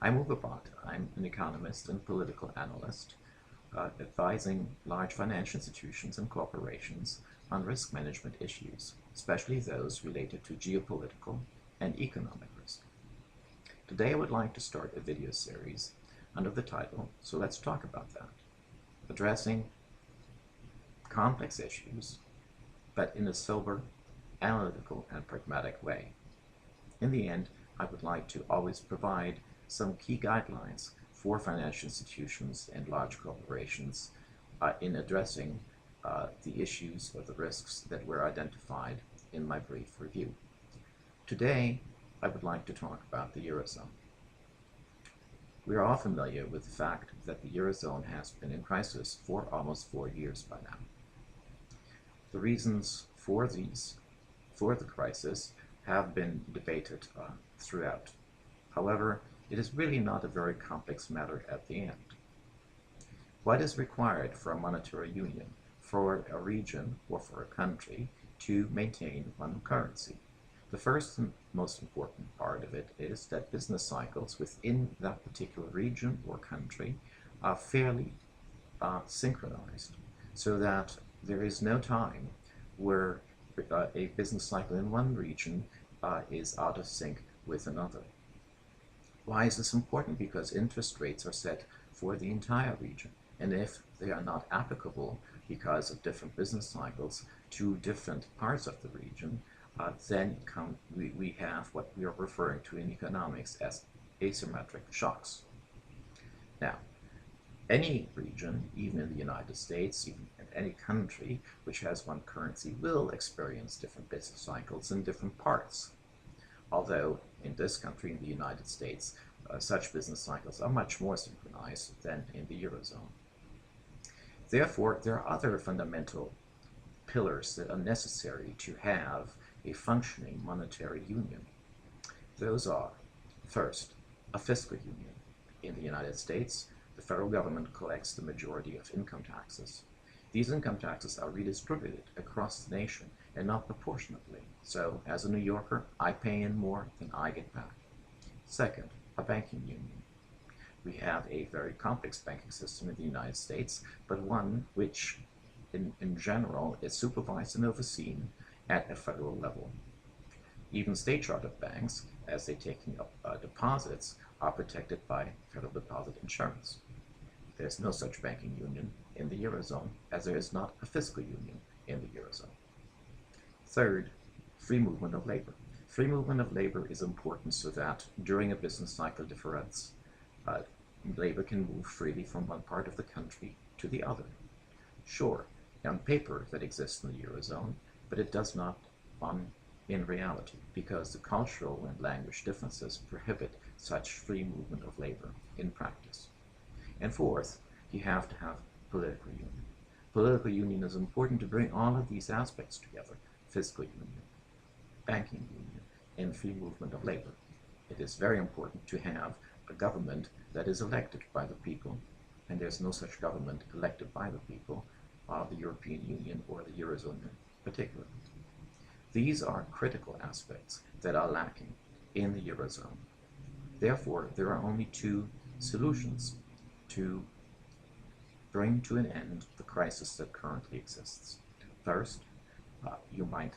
I'm Uwe Bott. I'm an economist and political analyst, advising large financial institutions and corporations on risk management issues, especially those related to geopolitical and economic risk. Today I would like to start a video series under the title, So Let's Talk About That, addressing complex issues, but in a sober, analytical, and pragmatic way. In the end, I would like to always provide some key guidelines for financial institutions and large corporations in addressing the issues or the risks that were identified in my brief review. Today, I would like to talk about the Eurozone. We are all familiar with the fact that the Eurozone has been in crisis for almost 4 years by now. The reasons for the crisis have been debated throughout. However, it is really not a very complex matter at the end. What is required for a monetary union, for a region or for a country to maintain one currency? The first and most important part of it is that business cycles within that particular region or country are fairly synchronized, so that there is no time where a business cycle in one region is out of sync with another. Why is this important? Because interest rates are set for the entire region, and if they are not applicable because of different business cycles to different parts of the region, then we have what we are referring to in economics as asymmetric shocks. Now, any region, even in the United States, even in any country which has one currency, will experience different business cycles in different parts. Although in this country, in the United States, such business cycles are much more synchronized than in the Eurozone. Therefore, there are other fundamental pillars that are necessary to have a functioning monetary union. Those are, first, a fiscal union. In the United States, the federal government collects the majority of income taxes. These income taxes are redistributed across the nation and not proportionately. So, as a New Yorker, I pay in more than I get back. Second, a banking union. We have a very complex banking system in the United States, but one which, in general, is supervised and overseen at a federal level. Even state-chartered banks, as they take up deposits, are protected by federal deposit insurance. There's no such banking union in the Eurozone, as there is not a fiscal union in the Eurozone. Third, free movement of labor. Free movement of labor is important so that during a business cycle difference, labor can move freely from one part of the country to the other. Sure, on paper that exists in the Eurozone, but it does not in reality, because the cultural and language differences prohibit such free movement of labor in practice. And fourth, you have to have political union. Political union is important to bring all of these aspects together: fiscal union, banking union, and free movement of labor. It is very important to have a government that is elected by the people, and there's no such government elected by the people of the European Union or the Eurozone in particular. These are critical aspects that are lacking in the Eurozone. Therefore, there are only two solutions to bring to an end the crisis that currently exists. First, you might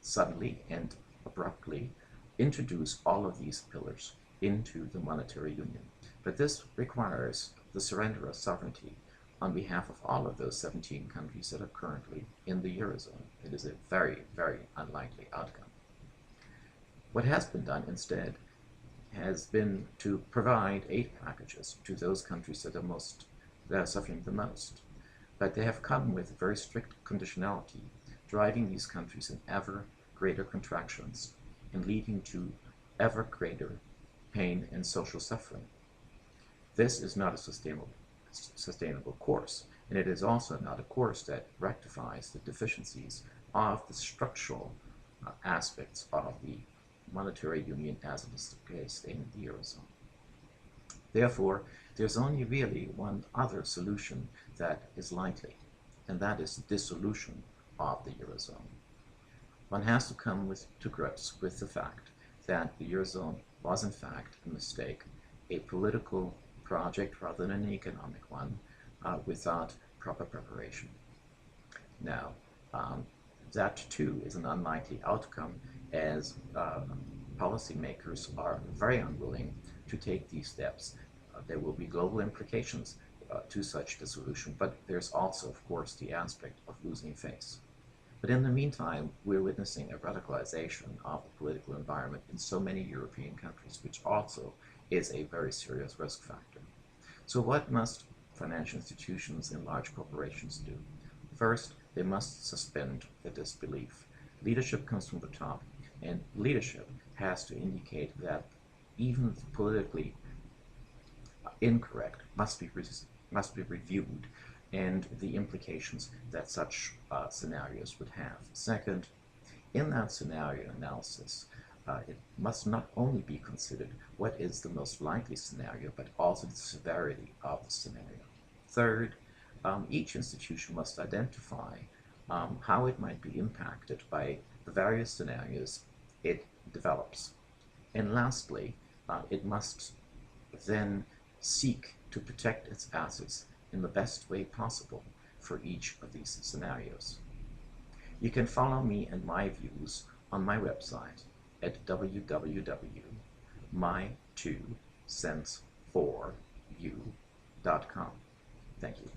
suddenly and abruptly introduce all of these pillars into the monetary union. But this requires the surrender of sovereignty on behalf of all of those 17 countries that are currently in the Eurozone. It is a very, very unlikely outcome. What has been done instead has been to provide aid packages to those countries that are suffering the most. But they have come with very strict conditionality, driving these countries in ever greater contractions and leading to ever greater pain and social suffering. This is not a sustainable course, and it is also not a course that rectifies the deficiencies of the structural aspects of the monetary union as it is the case in the Eurozone. Therefore, there's only really one other solution that is likely, and that is the dissolution of the Eurozone. One has to come to grips with the fact that the Eurozone was in fact a mistake, a political project rather than an economic one, without proper preparation. Now, that too is an unlikely outcome, as policymakers are very unwilling to take these steps. There will be global implications to such dissolution, but there's also, of course, the aspect of losing face. But in the meantime, we're witnessing a radicalization of the political environment in so many European countries, which also is a very serious risk factor. So what must financial institutions and large corporations do? First, they must suspend the disbelief. Leadership comes from the top, and leadership has to indicate that even politically incorrect must be reviewed, and the implications that such scenarios would have. Second, in that scenario analysis, it must not only be considered what is the most likely scenario, but also the severity of the scenario. Third, each institution must identify how it might be impacted by the various scenarios it develops. And lastly, it must then seek to protect its assets in the best way possible for each of these scenarios. You can follow me and my views on my website at www.my2cents4u.com. Thank you.